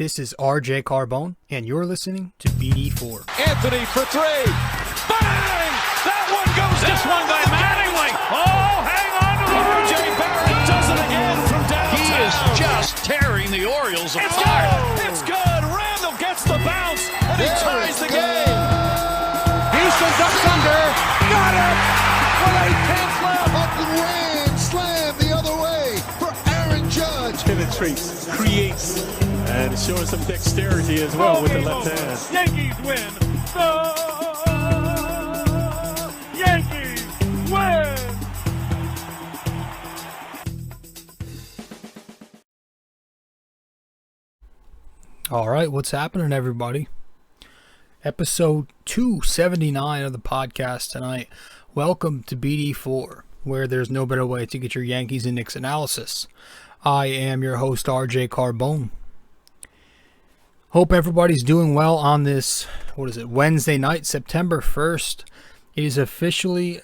This is RJ Carbone, and you're listening to BD4. Anthony for three. Bang! That one goes this down. One by Mattingly. Oh, hang on to the RJ Barrett does it again from downtown. He is just tearing the Orioles apart. It's good. It's good. Randall gets the bounce, and he ties the game. Houston ducks under. Got it. With 8 left. A grand slam the other way for Aaron Judge. Penetrates, creates, and showing some dexterity as well with the left hand. Yankees win. The Yankees win. All right, what's happening, everybody? Episode 279 of the podcast tonight. Welcome to BD4, where there's no better way to get your Yankees and Knicks analysis. I am your host, RJ Carbone. Hope everybody's doing well on this, Wednesday night, September 1st. It is officially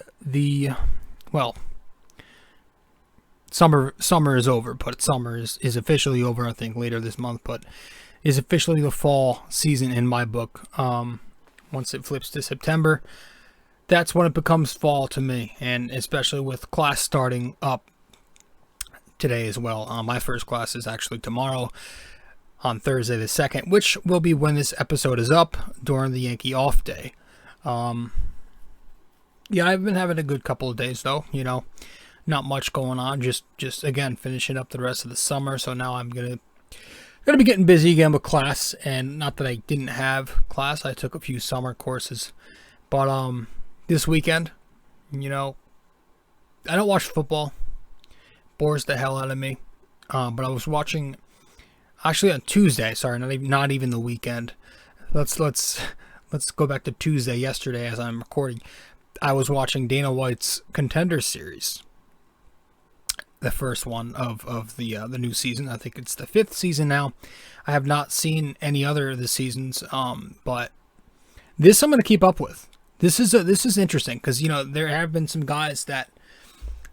summer is over, but summer is officially over, I think, later this month, but is officially the fall season in my book. Once it flips to September, that's when it becomes fall to me, and especially with class starting up today as well. My first class is actually tomorrow on Thursday the 2nd, which will be when this episode is up during the Yankee off day. I've been having a good couple of days though, not much going on, just again finishing up the rest of the summer. So now I'm gonna be getting busy again with class, and not that I didn't have class, I took a few summer courses, but this weekend, I don't watch football, bores the hell out of me, but I was watching. Actually, on Tuesday, sorry, not even the weekend. Let's go back to Tuesday, yesterday, as I'm recording. I was watching Dana White's Contender Series, the first one of the new season. I think it's the 5th season now. I have not seen any other of the seasons, but this I'm going to keep up with. This is interesting because there have been some guys that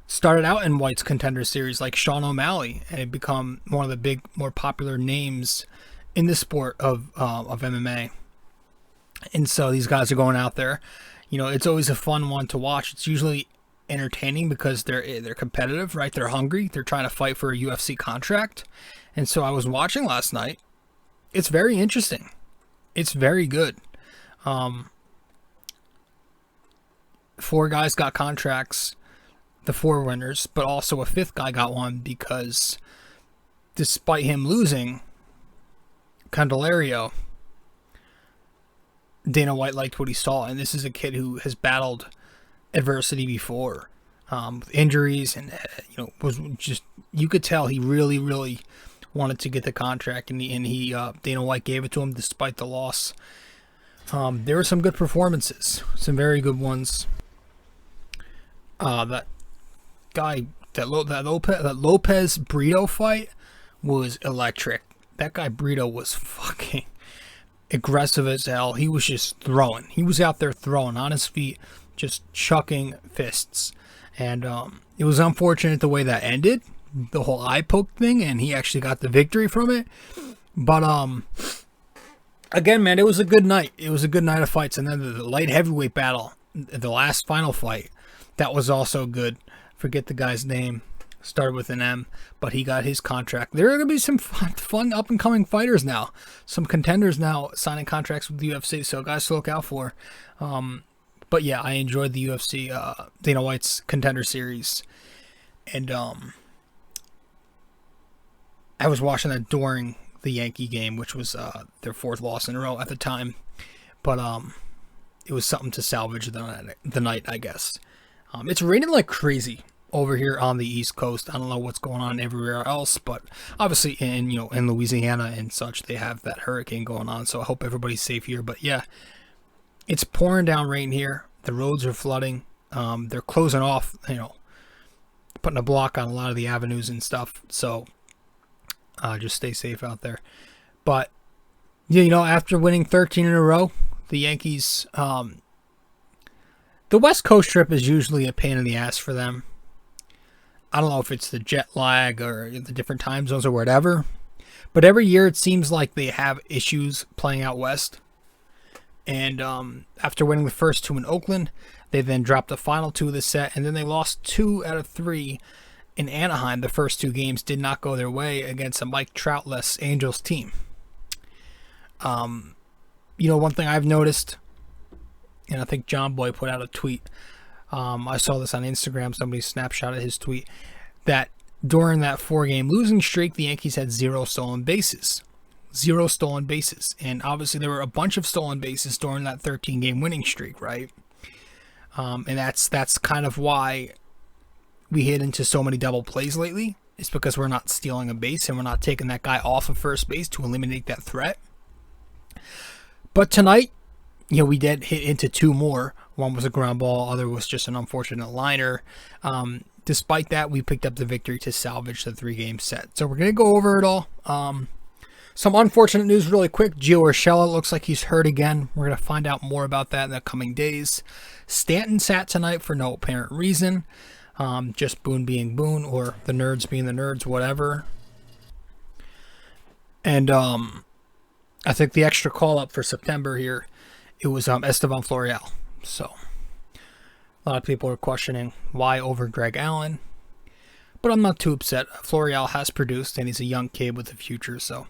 started out in White's Contender Series, like Sean O'Malley, and had become one of the big, more popular names in the sport of MMA. And so these guys are going out there. It's always a fun one to watch. It's usually entertaining because they're competitive, right? They're hungry. They're trying to fight for a UFC contract. And so I was watching last night. It's very interesting. It's very good. 4 guys got contracts. The 4 winners, but also a 5th guy got one because despite him losing Candelario, Dana White liked what he saw, and this is a kid who has battled adversity before, injuries, and was just, you could tell he really, really wanted to get the contract, and he Dana White gave it to him despite the loss. There were some good performances, some very good ones. That Lopez Brito fight was electric. That guy Brito was fucking aggressive as hell. He was just throwing. He was out there throwing on his feet, just chucking fists. And it was unfortunate the way that ended, the whole eye poke thing, and he actually got the victory from it. But again, man, it was a good night. It was a good night of fights. And then the light heavyweight battle, the last final fight, that was also good. Forget the guy's name, started with an M, but he got his contract. There are going to be some fun up-and-coming fighters now. Some contenders now signing contracts with the UFC, so guys to look out for. But yeah, I enjoyed the UFC, Dana White's Contender Series. And I was watching that during the Yankee game, which was their 4th loss in a row at the time. But it was something to salvage the night, I guess. It's raining like crazy over here on the East Coast. I don't know what's going on everywhere else, but obviously in Louisiana and such, they have that hurricane going on. So I hope everybody's safe here. But yeah, it's pouring down rain here. The roads are flooding. They're closing off, putting a block on a lot of the avenues and stuff. So just stay safe out there. But after winning 13 in a row, the Yankees, the West Coast trip is usually a pain in the ass for them. I don't know if it's the jet lag or the different time zones or whatever, But every year it seems like they have issues playing out west. And after winning the first 2 in Oakland, they then dropped the final 2 of the set, and then they lost 2 out of 3 in Anaheim. The first 2 games did not go their way against a Mike Trout-less Angels team. One thing I've noticed, and I think John Boy put out a tweet, I saw this on Instagram, somebody snapshotted his tweet, that during that 4-game losing streak, the Yankees had 0 stolen bases. 0 stolen bases. And obviously there were a bunch of stolen bases during that 13-game winning streak, right? And that's kind of why we hit into so many double plays lately. It's because we're not stealing a base and we're not taking that guy off of first base to eliminate that threat. But tonight, we did hit into 2 more. One was a ground ball, other was just an unfortunate liner. Despite that, we picked up the victory to salvage the 3-game set. So we're going to go over it all. Some unfortunate news really quick. Gio Urshela looks like he's hurt again. We're going to find out more about that in the coming days. Stanton sat tonight for no apparent reason. Just Boone being Boone, or the nerds being the nerds, whatever. And I think the extra call-up for September here, it was Estevan Florial. So a lot of people are questioning why over Greg Allen. But I'm not too upset. Florial has produced, and he's a young kid with a future, so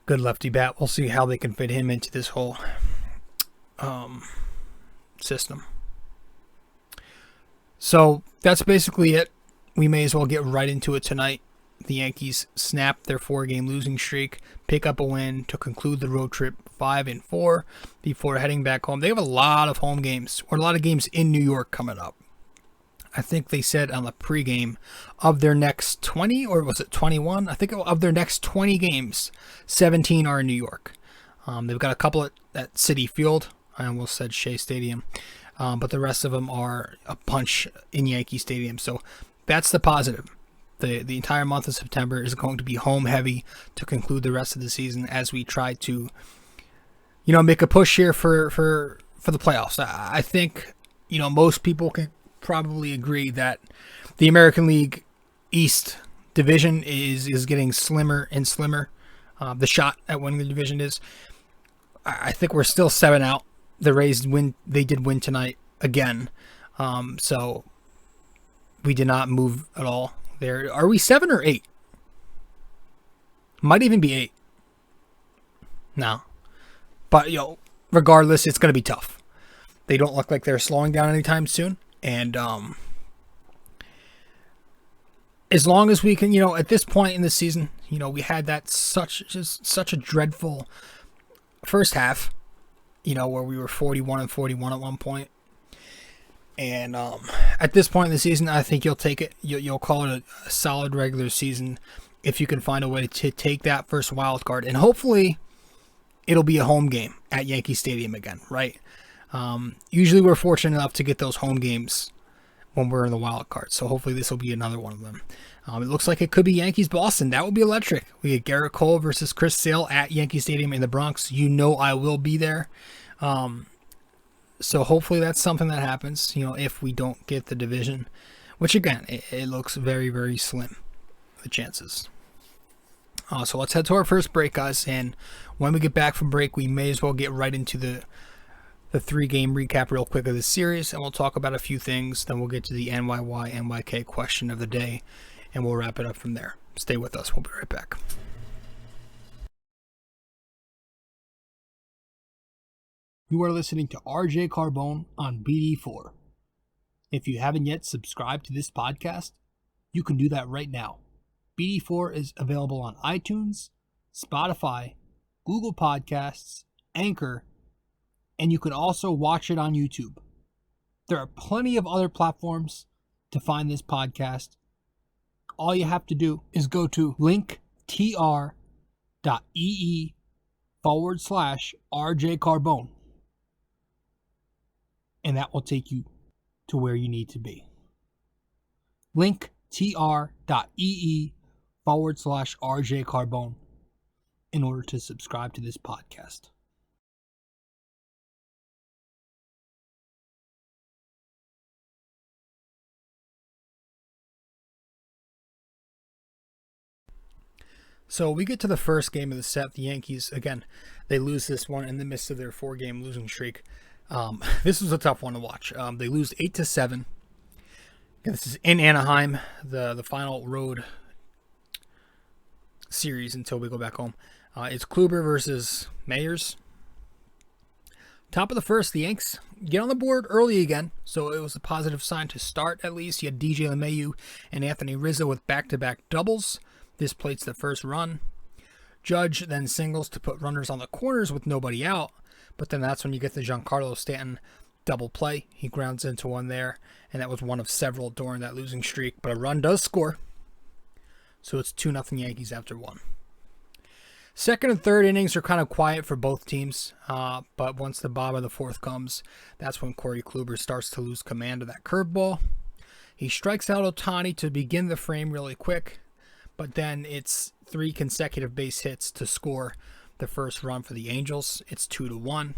good lefty bat. We'll see how they can fit him into this whole system. So that's basically it. We may as well get right into it tonight. The Yankees snapped their 4-game losing streak, pick up a win to conclude the road trip 5-4 before heading back home. They have a lot of home games, or a lot of games in New York coming up. I think they said on the pregame of their next 20, or was it 21? I think of their next 20 games, 17 are in New York. They've got a couple at Citi Field. I almost said Shea Stadium. But the rest of them are a bunch in Yankee Stadium. So that's the positive. The entire month of September is going to be home heavy to conclude the rest of the season as we try to, make a push here for the playoffs. I think, most people can probably agree that the American League East division is getting slimmer and slimmer. The shot at winning the division is. I think we're still 7 out. The Rays they did win tonight again. So we did not move at all there. Are we 7 or 8? Might even be 8. No. But, regardless, it's going to be tough. They don't look like they're slowing down anytime soon. And as long as we can, at this point in the season, we had that such a dreadful first half, where we were 41-41 at one point. And at this point in the season, I think you'll take it. You'll call it a solid regular season if you can find a way to take that first wild card. And hopefully it'll be a home game at Yankee Stadium again, right? Usually we're fortunate enough to get those home games when we're in the wild card. So hopefully this will be another one of them. It looks like it could be Yankees-Boston. That would be electric. We get Gerrit Cole versus Chris Sale at Yankee Stadium in the Bronx. I will be there. So hopefully that's something that happens, if we don't get the division. Which, again, it looks very, very slim, the chances. So let's head to our first break, guys. And when we get back from break, we may as well get right into the 3-game recap real quick of this series. And we'll talk about a few things. Then we'll get to the NYY, NYK question of the day. And we'll wrap it up from there. Stay with us. We'll be right back. You are listening to RJ Carbone on BD4. If you haven't yet subscribed to this podcast, you can do that right now. BD4 is available on iTunes, Spotify, Google Podcasts, Anchor, and you can also watch it on YouTube. There are plenty of other platforms to find this podcast. All you have to do is go to linktr.ee/RJ Carbone. And that will take you to where you need to be. linktr.ee/RJ Carbone in order to subscribe to this podcast. So we get to the first game of the set. The Yankees, again, they lose this one in the midst of their 4-game losing streak. This was a tough one to watch. They lose 8-7. This is in Anaheim, the final road series until we go back home. It's Kluber versus Mayers. Top of the first, the Yanks get on the board early again, so it was a positive sign to start at least. You had DJ LeMahieu and Anthony Rizzo with back-to-back doubles. This plates the first run. Judge then singles to put runners on the corners with nobody out, but then that's when you get the Giancarlo Stanton double play. He grounds into one there, and that was one of several during that losing streak, but a run does score. So it's 2-0 Yankees after 1. Second and third innings are kind of quiet for both teams, but once the bottom of the fourth comes, that's when Corey Kluber starts to lose command of that curveball. He strikes out Ohtani to begin the frame really quick, but then it's 3 consecutive base hits to score the first run for the Angels. It's 2-1.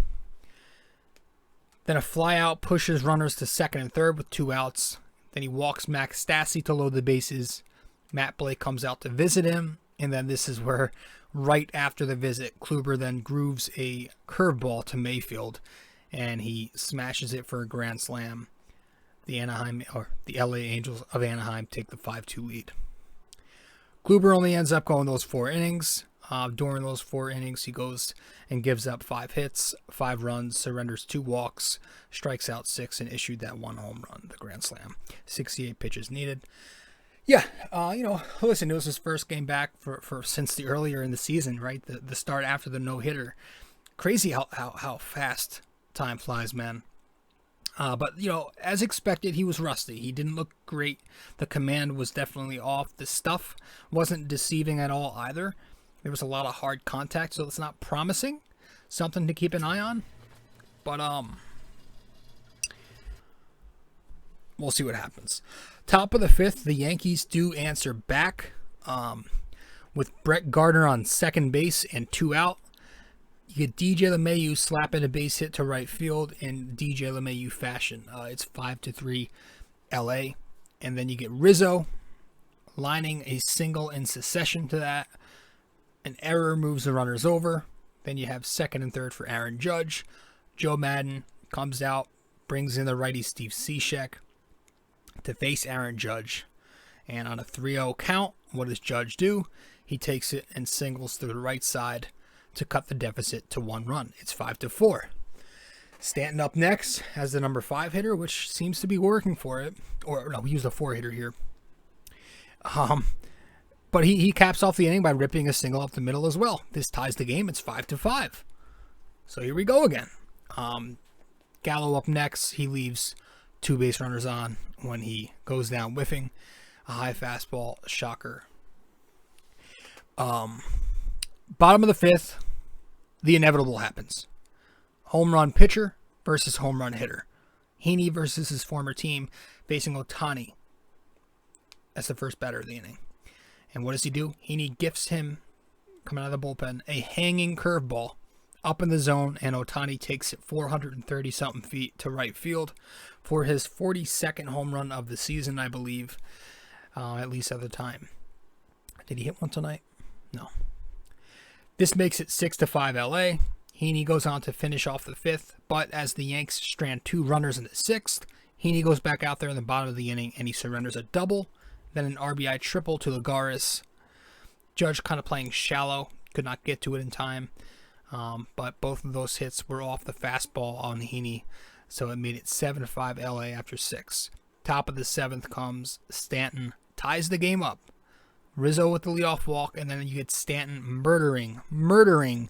Then a flyout pushes runners to second and third with 2 outs. Then he walks Max Stassi to load the bases. Matt Blake comes out to visit him, and then this is where, right after the visit, Kluber then grooves a curveball to Mayfield, and he smashes it for a grand slam. The LA Angels of Anaheim take the 5-2 lead. Kluber only ends up going those 4 innings. During those 4 innings, he goes and gives up 5 hits, 5 runs, surrenders 2 walks, strikes out 6, and issued that 1 home run, the grand slam. 68 pitches needed. Yeah, listen, it was his first game back for since the earlier in the season, right? The start after the no-hitter. Crazy how fast time flies, man. But, as expected, he was rusty. He didn't look great. The command was definitely off. The stuff wasn't deceiving at all either. There was a lot of hard contact, so it's not promising. Something to keep an eye on. But, we'll see what happens. Top of the 5th, the Yankees do answer back with Brett Gardner on second base and 2 out. You get DJ LeMahieu slapping a base hit to right field in DJ LeMahieu fashion. It's 5-3 LA. And then you get Rizzo lining a single in succession to that. An error moves the runners over. Then you have second and third for Aaron Judge. Joe Madden comes out, brings in the righty Steve Cishek to face Aaron Judge. And on a 3-0 count, what does Judge do? He takes it and singles to the right side to cut the deficit to 1 run. It's 5-4. Stanton up next as the number 5 hitter, which seems to be working for it. Or no, we used a 4 hitter here. But he caps off the inning by ripping a single up the middle as well. This ties the game. It's 5-5. So here we go again. Gallo up next. He leaves 2 base runners on when he goes down whiffing a high fastball. Shocker. Bottom of the 5th, the inevitable happens. Home run pitcher versus home run hitter. Heaney versus his former team facing Ohtani. That's the first batter of the inning. And what does he do? Heaney gifts him, coming out of the bullpen, a hanging curveball up in the zone, and Ohtani takes it 430-something feet to right field for his 42nd home run of the season, I believe, at least at the time. Did he hit one tonight? No. This makes it 6-5 LA. Heaney goes on to finish off the 5th, but as the Yanks strand 2 runners in the 6th, Heaney goes back out there in the bottom of the inning and he surrenders a double, then an RBI triple to Lagares. Judge kind of playing shallow, could not get to it in time, but both of those hits were off the fastball on Heaney, so it made it 7-5 LA after 6. Top of the 7th comes Stanton, ties the game up. Rizzo with the leadoff walk, and then you get Stanton murdering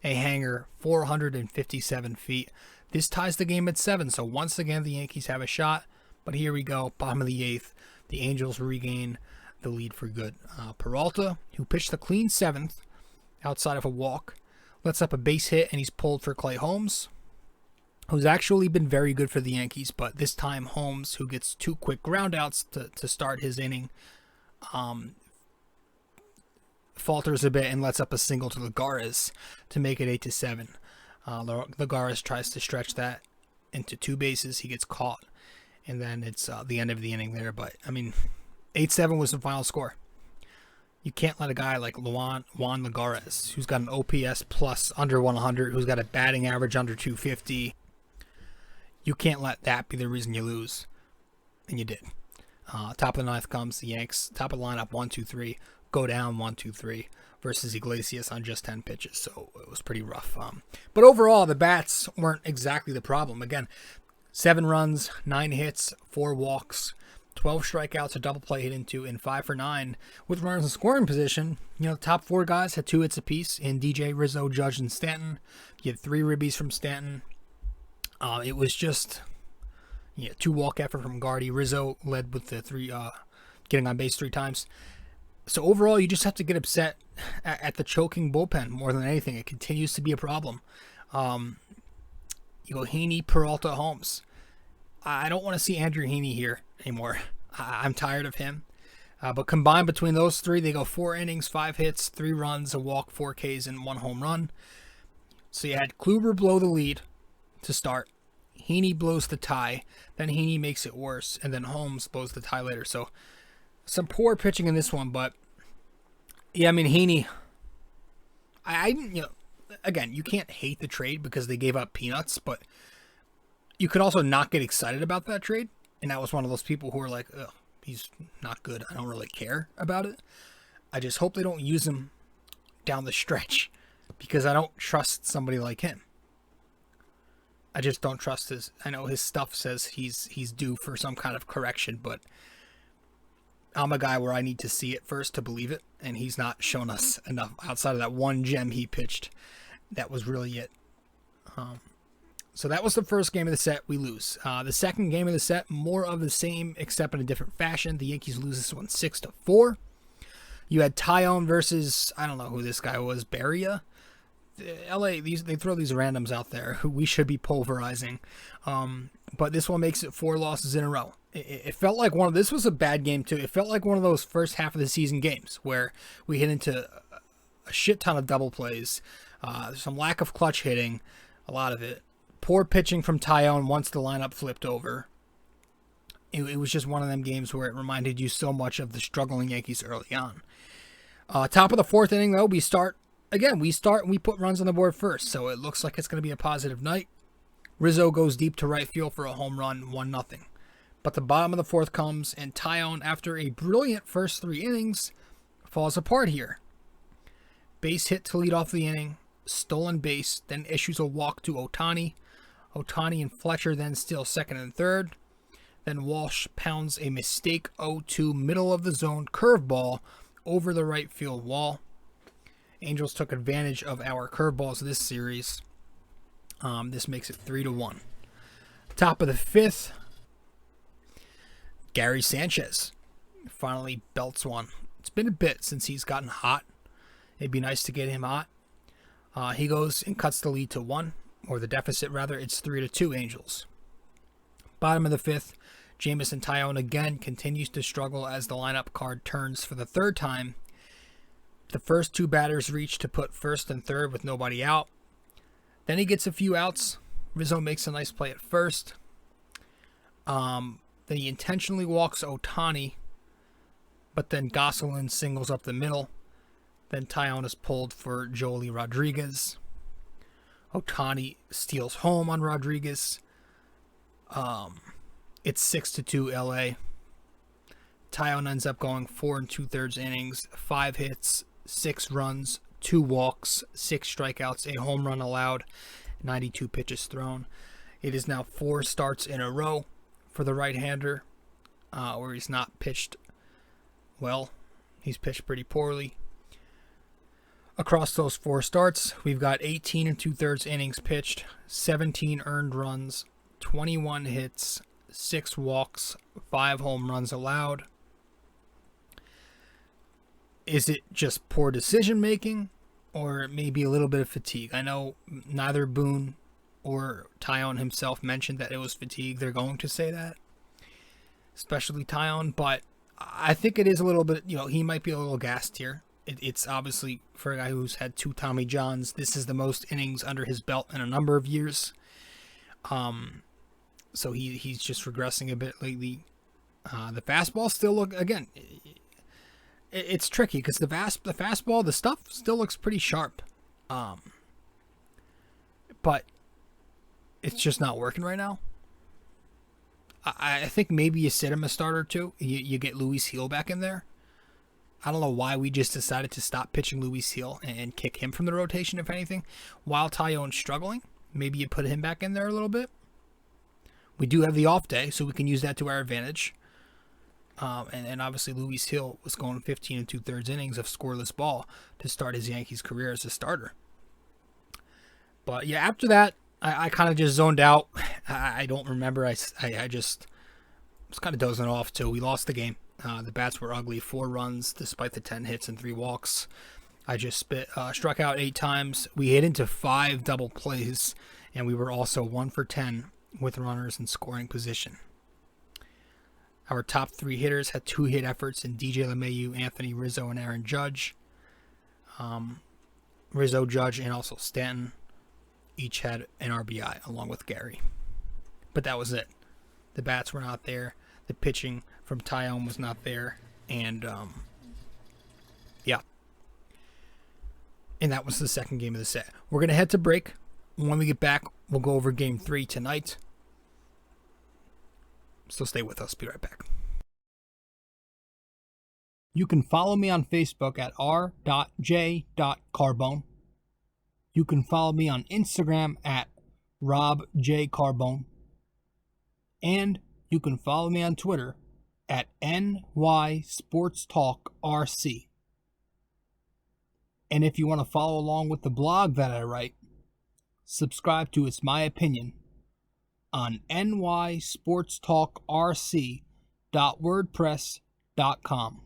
a hanger 457 feet. This ties the game at 7, so once again the Yankees have a shot, but here we go, bottom of the 8th. The Angels regain the lead for good. Peralta, who pitched the clean 7th outside of a walk, lets up a base hit, and he's pulled for Clay Holmes, who's actually been very good for the Yankees, but this time Holmes, who gets 2 quick groundouts to start his inning, falters a bit and lets up a single to Lagares to make it 8-7. Lagares tries to stretch that into 2 bases. He gets caught, and then it's the end of the inning there. But, 8-7 was the final score. You can't let a guy like Juan Lagares, who's got an OPS plus under 100, who's got a batting average under 250. You can't let that be the reason you lose. And you did. Top of the ninth comes the Yanks. Top of the lineup, 1-2-3. Go down 1-2-3 versus Iglesias on just 10 pitches. So it was pretty rough. But overall, the bats weren't exactly the problem. Again, 7 runs, 9 hits, 4 walks, 12 strikeouts, a double play hit into, and 5 for 9 with runners in scoring position. You know, the top 4 guys had 2 hits apiece in DJ, Rizzo, Judge, and Stanton. You had 3 ribbies from Stanton. It was just 2 walk effort from Gardy. Rizzo led with the 3 getting on base 3 times. So overall, you just have to get upset at the choking bullpen more than anything. It continues to be a problem. You go Heaney, Peralta, Holmes. I don't want to see Andrew Heaney here anymore. I'm tired of him. But combined between those 3, they go 4 innings, 5 hits, 3 runs, a walk, 4 Ks, and 1 home run. So you had Kluber blow the lead to start. Heaney blows the tie. Then Heaney makes it worse. And then Holmes blows the tie later. So some poor pitching in this one. But, yeah, I mean, Heaney, again, you can't hate the trade because they gave up peanuts. But you could also not get excited about that trade. And I was one of those people who were like, ugh, he's not good. I don't really care about it. I just hope they don't use him down the stretch because I don't trust somebody like him. I just don't trust his. I know his stuff says he's due for some kind of correction, but I'm a guy where I need to see it first to believe it, and he's not shown us enough outside of that one gem he pitched. That was really it. So that was the first game of the set. We lose. The second game of the set, more of the same, except in a different fashion. The Yankees lose this one 6-4. You had Tyone versus, I don't know who this guy was, Barria. LA, they throw these randoms out there who we should be pulverizing. But this one makes it 4 losses in a row. It felt like this was a bad game too. It felt like one of those first half of the season games where we hit into a shit ton of double plays, some lack of clutch hitting, a lot of it. Poor pitching from Tyone once the lineup flipped over. It was just one of them games where it reminded you so much of the struggling Yankees early on. Top of the 4th inning, though, we start and we put runs on the board first, so it looks like it's going to be a positive night. Rizzo goes deep to right field for a home run, 1-0. But the bottom of the 4th comes, and Tyone, after a brilliant first 3 innings, falls apart here. Base hit to lead off the inning, stolen base, then issues a walk to Ohtani. Ohtani and Fletcher then steal 2nd and 3rd. Then Walsh pounds a mistake 0-2 middle of the zone curveball over the right field wall. Angels took advantage of our curveballs this series. This makes it 3-1. Top of the 5th, Gary Sanchez finally belts one. It's been a bit since he's gotten hot. It'd be nice to get him hot. He goes and cuts the lead to 1, or the deficit rather. It's 3-2 Angels. Bottom of the 5th, Jamison Tyone again continues to struggle as the lineup card turns for the 3rd time. The first 2 batters reach to put 1st and 3rd with nobody out. Then he gets a few outs. Rizzo makes a nice play at 1st. Then he intentionally walks Ohtani, but then Gosselin singles up the middle. Then Tyone is pulled for Joely Rodriguez. Ohtani steals home on Rodriguez. It's 6-2 LA. Tyone ends up going 4 2/3 innings, 5 hits, 6 runs, 2 walks, 6 strikeouts, a home run allowed, 92 pitches thrown. It is now 4 starts in a row for the right-hander, where he's not pitched well. He's pitched pretty poorly. Across those 4 starts, we've got 18 2/3 innings pitched, 17 earned runs, 21 hits, 6 walks, 5 home runs allowed. Is it just poor decision making, or maybe a little bit of fatigue? I know neither Boone or Tyone himself mentioned that it was fatigue. They're going to say that, especially Tyone, but I think it is a little bit, he might be a little gassed here. It's obviously, for a guy who's had 2 Tommy Johns, this is the most innings under his belt in a number of years. So he's just regressing a bit lately. The fastball still it's tricky because the fastball, the stuff still looks pretty sharp. But it's just not working right now. I think maybe you sit him a start or two. You get Luis Gil back in there. I don't know why we just decided to stop pitching Luis Gil and kick him from the rotation, if anything. While Tyone's struggling, maybe you put him back in there a little bit. We do have the off day, so we can use that to our advantage. And obviously Luis Gil was going 15 2/3 innings of scoreless ball to start his Yankees career as a starter. But yeah, after that, I kind of just zoned out. I don't remember. I just was kind of dozing off too. We lost the game. The bats were ugly. 4 runs despite the 10 hits and 3 walks. I just struck out 8 times. We hit into 5 double plays, and we were also 1 for 10 with runners in scoring position. Our top 3 hitters had 2 hit efforts in DJ LeMahieu, Anthony Rizzo, and Aaron Judge. Rizzo, Judge, and also Stanton each had an RBI along with Gary. But that was it. The bats were not there. The pitching from Tyone was not there. And, yeah. And that was the second game of the set. We're going to head to break. When we get back, we'll go over game 3 tonight. So stay with us. Be right back. You can follow me on Facebook at r.j.carbone. You can follow me on Instagram at rjcarbone. And you can follow me on Twitter at nysportstalkrc. And if you want to follow along with the blog that I write, subscribe to It's My Opinion on nysportstalkrc.wordpress.com.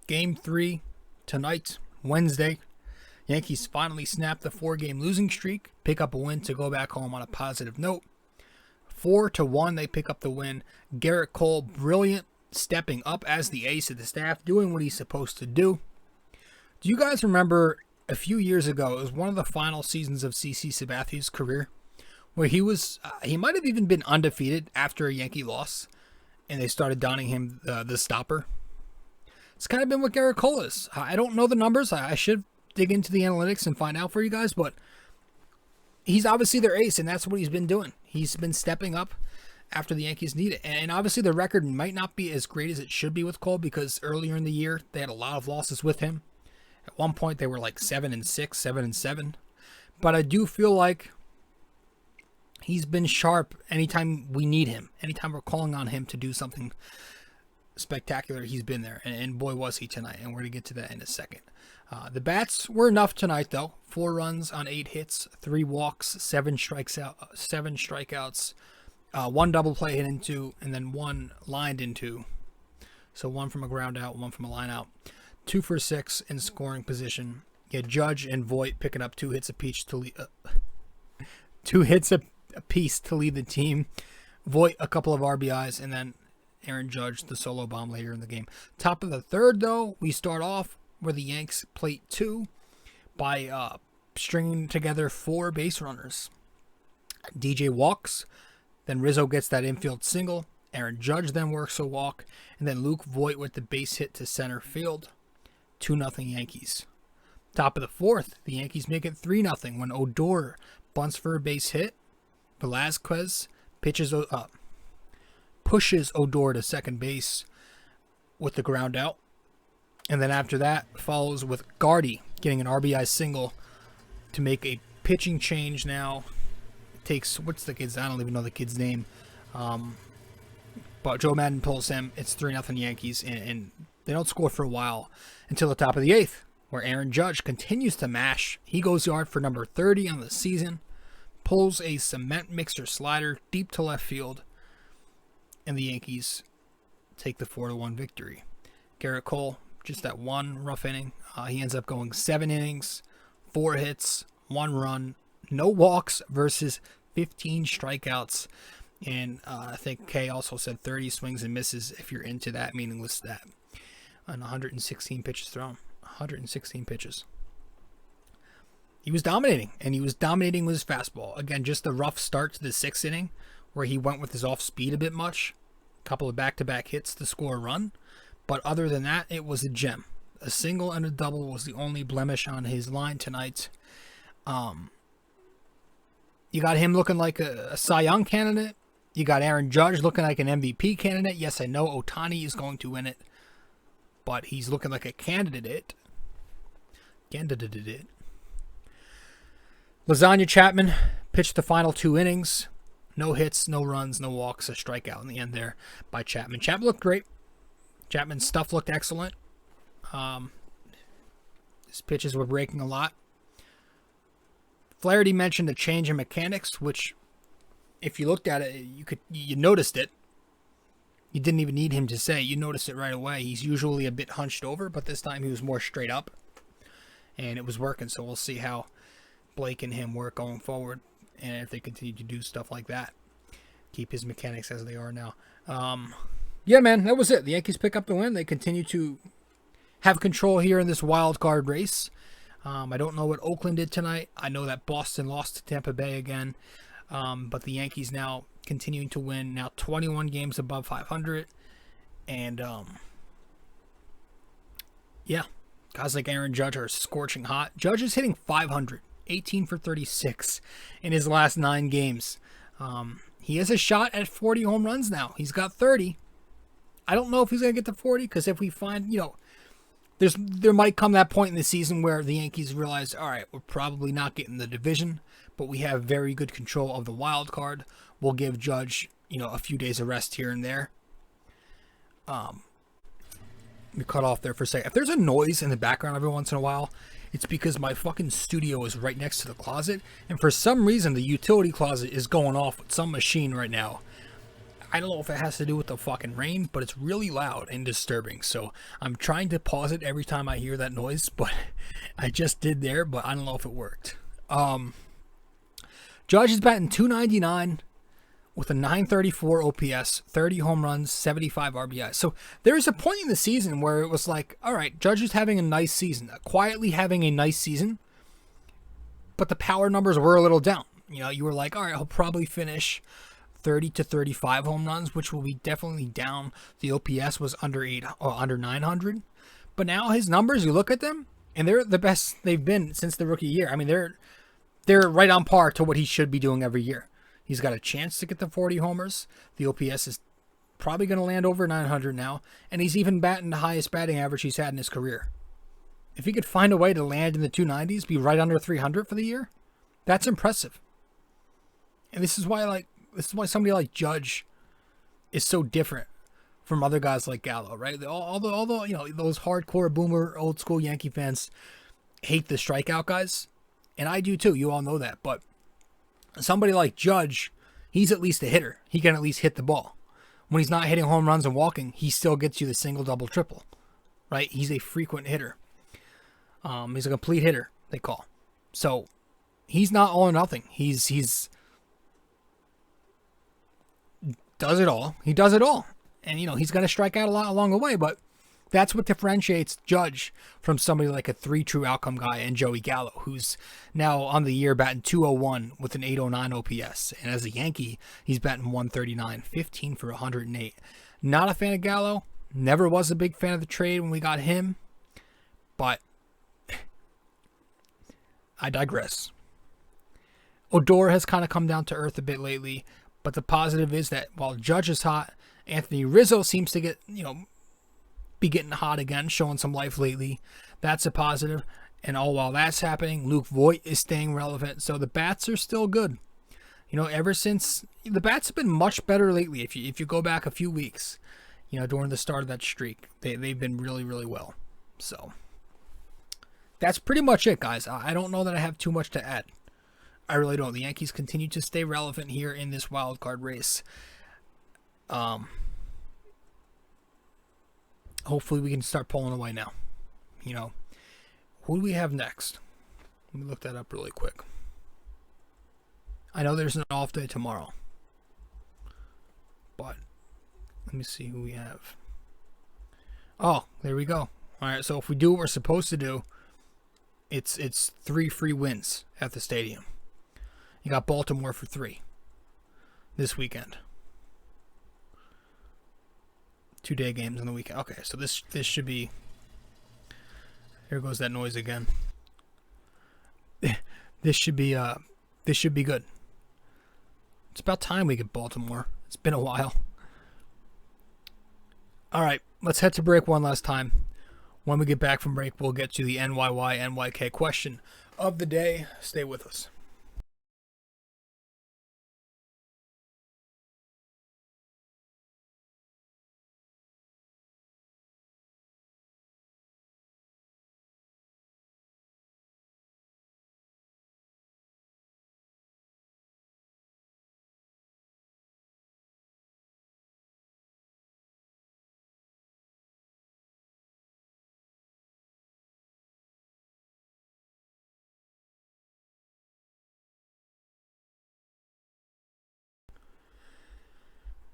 Game 3 tonight, Wednesday. Yankees finally snap the 4-game losing streak, pick up a win to go back home on a positive note. 4-1, they pick up the win. Gerrit Cole, brilliant, stepping up as the ace of the staff, doing what he's supposed to do. Do you guys remember a few years ago, it was one of the final seasons of CC Sabathia's career, where he might have even been undefeated after a Yankee loss, and they started donning him the stopper. It's kind of been what Gerrit Cole is. I don't know the numbers. I should dig into the analytics and find out for you guys, but he's obviously their ace, and that's what he's been doing. He's been stepping up after the Yankees need it. And obviously the record might not be as great as it should be with Cole, because earlier in the year, they had a lot of losses with him. At one point, they were like 7-6, 7-7. But I do feel like he's been sharp anytime we need him. Anytime we're calling on him to do something spectacular, he's been there, and boy was he tonight, and we're going to get to that in a second. The bats were enough tonight, though. 4 runs on 8 hits, 3 walks, 7 strikeouts, 1 double play hit into, and then 1 lined into. So 1 from a ground out, 1 from a line out. 2 for 6 in scoring position. You had Judge and Voit picking up 2 hits apiece to lead, 2 hits apiece to lead the team. Voit a couple of RBIs, and then Aaron Judge, the solo bomb later in the game. Top of the third, though, we start off where the Yanks plate 2 by stringing together 4 base runners. DJ walks, then Rizzo gets that infield single. Aaron Judge then works a walk, and then Luke Voit with the base hit to center field. 2-0 Yankees. Top of the fourth, the Yankees make it 3-0 when Odor bunts for a base hit. Velazquez pushes Odor to second base with the ground out. And then after that, follows with Gardy getting an RBI single to make a pitching change now. Takes, what's the kid's, I don't even know the kid's name. But Joe Madden pulls him. It's 3-0 Yankees, and they don't score for a while until the top of the 8th, where Aaron Judge continues to mash. He goes yard for number 30 on the season, pulls a cement mixer slider deep to left field, and the Yankees take the 4-1 victory. Gerrit Cole, just that 1 rough inning. He ends up going 7 innings, 4 hits, 1 run, no walks versus 15 strikeouts. And I think Kay also said 30 swings and misses if you're into that meaningless stat. On 116 pitches thrown. 116 pitches. He was dominating, and he was dominating with his fastball. Again, just a rough start to the 6th inning where he went with his off speed a bit much. A couple of back-to-back hits to score a run. But other than that, it was a gem. A single and a double was the only blemish on his line tonight. You got him looking like a Cy Young candidate. You got Aaron Judge looking like an MVP candidate. Yes, I know Ohtani is going to win it, but he's looking like a candidate. Lasagna Chapman pitched the final 2 innings. No hits, no runs, no walks, a strikeout in the end there by Chapman. Chapman looked great. Chapman's stuff looked excellent. His pitches were breaking a lot. Flaherty mentioned a change in mechanics, which, if you looked at it, you noticed it. You didn't even need him to say. You noticed it right away. He's usually a bit hunched over, but this time he was more straight up. And it was working, so we'll see how Blake and him work going forward. And if they continue to do stuff like that. Keep his mechanics as they are now. Yeah, man, that was it. The Yankees pick up the win. They continue to have control here in this wild card race. I don't know what Oakland did tonight. I know that Boston lost to Tampa Bay again. But the Yankees now continuing to win. Now 21 games above 500. And, yeah, guys like Aaron Judge are scorching hot. Judge is hitting 500. 18 for 36 in his last 9 games. He has a shot at 40 home runs now. He's got 30. I don't know if he's going to get to 40, because if we find, there might come that point in the season where the Yankees realize, all right, we're probably not getting the division, but we have very good control of the wild card. We'll give Judge, a few days of rest here and there. We cut off there for a second. If there's a noise in the background every once in a while, it's because my fucking studio is right next to the closet, and for some reason the utility closet is going off with some machine right now. I don't know if it has to do with the fucking rain, but it's really loud and disturbing. So I'm trying to pause it every time I hear that noise, but I just did there, but I don't know if it worked. Judge is batting .299 with a .934 OPS, 30 home runs, 75 RBI. So there's a point in the season where it was like, all right, Judge is having a nice season, quietly having a nice season, but the power numbers were a little down. You were like, all right, he'll probably finish 30 to 35 home runs, which will be definitely down. The OPS was under 900. But now his numbers, you look at them, and they're the best they've been since the rookie year. I mean, they're right on par to what he should be doing every year. He's got a chance to get the 40 homers. The OPS is probably going to land over 900 now, and he's even batting the highest batting average he's had in his career. If he could find a way to land in the 290s, be right under 300 for the year, that's impressive. And this is why somebody like Judge is so different from other guys like Gallo, right? Although those hardcore boomer old school Yankee fans hate the strikeout guys, and I do too. You all know that, but somebody like Judge, he's at least a hitter. He can at least hit the ball. When he's not hitting home runs and walking, he still gets you the single, double, triple, right? He's a frequent hitter. He's a complete hitter, they call. So he's not all or nothing. He's does it all. He does it all. And, he's going to strike out a lot along the way, but that's what differentiates Judge from somebody like a 3 true outcome guy and Joey Gallo, who's now on the year batting .201 with an .809 OPS. And as a Yankee, he's batting .139, 15 for 108. Not a fan of Gallo. Never was a big fan of the trade when we got him. But I digress. Odor has kind of come down to earth a bit lately. But the positive is that while Judge is hot, Anthony Rizzo seems to get, be getting hot again, showing some life lately. That's a positive. And all while that's happening, Luke Voit is staying relevant. So the bats are still good. Ever since the bats have been much better lately. If you go back a few weeks, during the start of that streak, they've been really, really well. So that's pretty much it, guys. I don't know that I have too much to add. I really don't. The Yankees continue to stay relevant here in this wild card race. Hopefully we can start pulling away now. Who do we have next? Let me look that up really quick. I know there's an off day tomorrow. But let me see who we have. Oh, there we go. All right, so if we do what we're supposed to do, it's 3 free wins at the stadium. You got Baltimore for 3 this weekend. 2-day games on the weekend. Okay, so this should be. Here goes that noise again. This should be good. It's about time we get Baltimore. It's been a while. All right, let's head to break one last time. When we get back from break, we'll get to the NYK question of the day. Stay with us.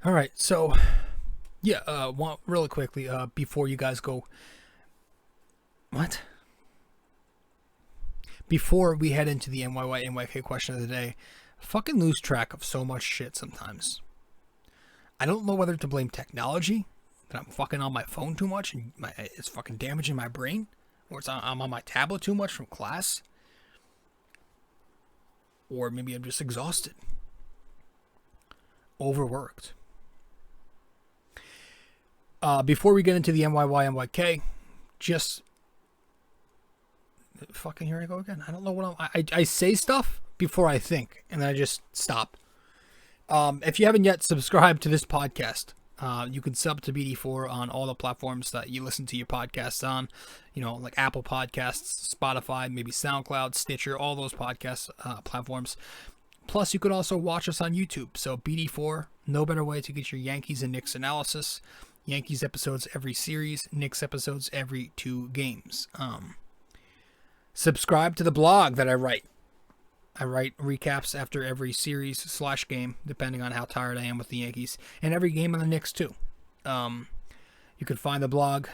All right, so yeah, really quickly before you guys go. What? Before we head into the NYK question of the day, I fucking lose track of so much shit sometimes. I don't know whether to blame technology, that I'm fucking on my phone too much and it's fucking damaging my brain, or I'm on my tablet too much from class, or maybe I'm just exhausted, overworked. Before we get into the NYK, just fucking here I go again. I don't know what I say stuff before I think, and then I just stop. If you haven't yet subscribed to this podcast, you can sub to BD4 on all the platforms that you listen to your podcasts on. You know, like Apple Podcasts, Spotify, maybe SoundCloud, Stitcher, all those podcast platforms. Plus, you could also watch us on YouTube. So BD4, no better way to get your Yankees and Knicks analysis. Yankees episodes every series, Knicks episodes every 2 games. Subscribe to the blog that I write. I write recaps after every series / game, depending on how tired I am with the Yankees, and every game on the Knicks too. You can find the blog,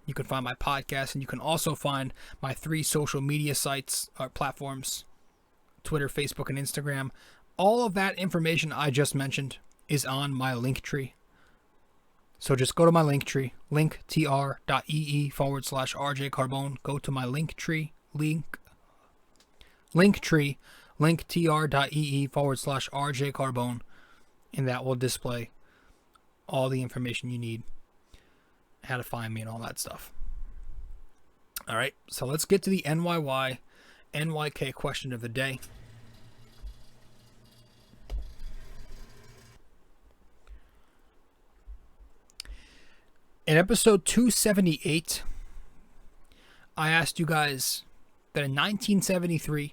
you can find my podcast, and you can also find my 3 social media sites or platforms: Twitter, Facebook, and Instagram. All of that information I just mentioned is on my Linktree. So just go to my Linktree, linktr.ee /rjcarbone. Go to my Linktree, linktr.ee /rjcarbone, and that will display all the information you need, how to find me and all that stuff. All right, so let's get to the NYK question of the day. In episode 278, I asked you guys that in 1973,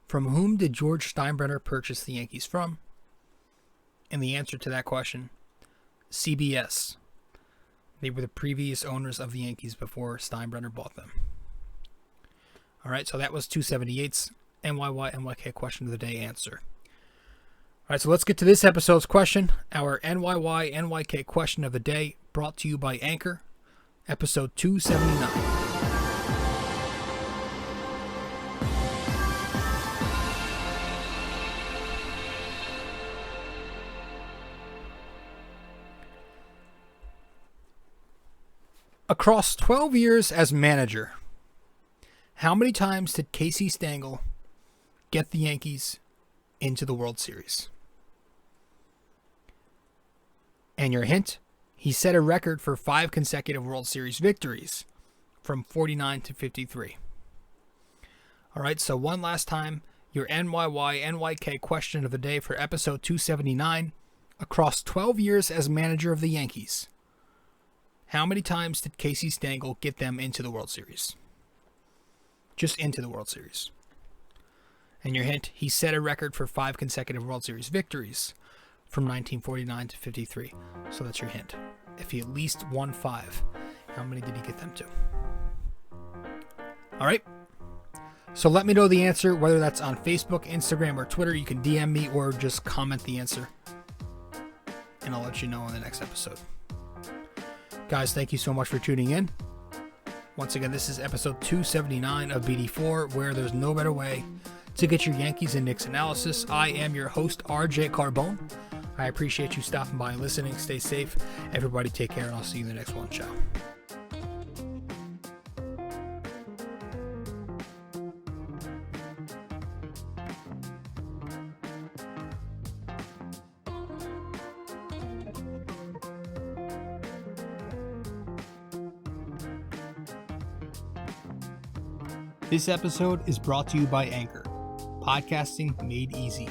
from whom did George Steinbrenner purchase the Yankees from? And the answer to that question, CBS. They were the previous owners of the Yankees before Steinbrenner bought them. All right, so that was 278's NYK question of the day answer. All right, so let's get to this episode's question. Our NYK question of the day, brought to you by Anchor, episode 279. Across 12 years as manager, how many times did Casey Stengel get the Yankees into the World Series? And your hint? He set a record for 5 consecutive World Series victories from 49 to 53. All right, so one last time, your NYK question of the day for episode 279. Across 12 years as manager of the Yankees, how many times did Casey Stengel get them into the World Series? Just into the World Series. And your hint, he set a record for 5 consecutive World Series victories from 1949 to 53. So that's your hint. If he at least won 5, how many did he get them to? All right. So let me know the answer, whether that's on Facebook, Instagram, or Twitter. You can DM me or just comment the answer, and I'll let you know in the next episode. Guys, thank you so much for tuning in. Once again, this is episode 279 of BD4, where there's no better way to get your Yankees and Knicks analysis. I am your host, RJ Carbone. I appreciate you stopping by and listening. Stay safe. Everybody take care, and I'll see you in the next one. Ciao. This episode is brought to you by Anchor, podcasting made easy.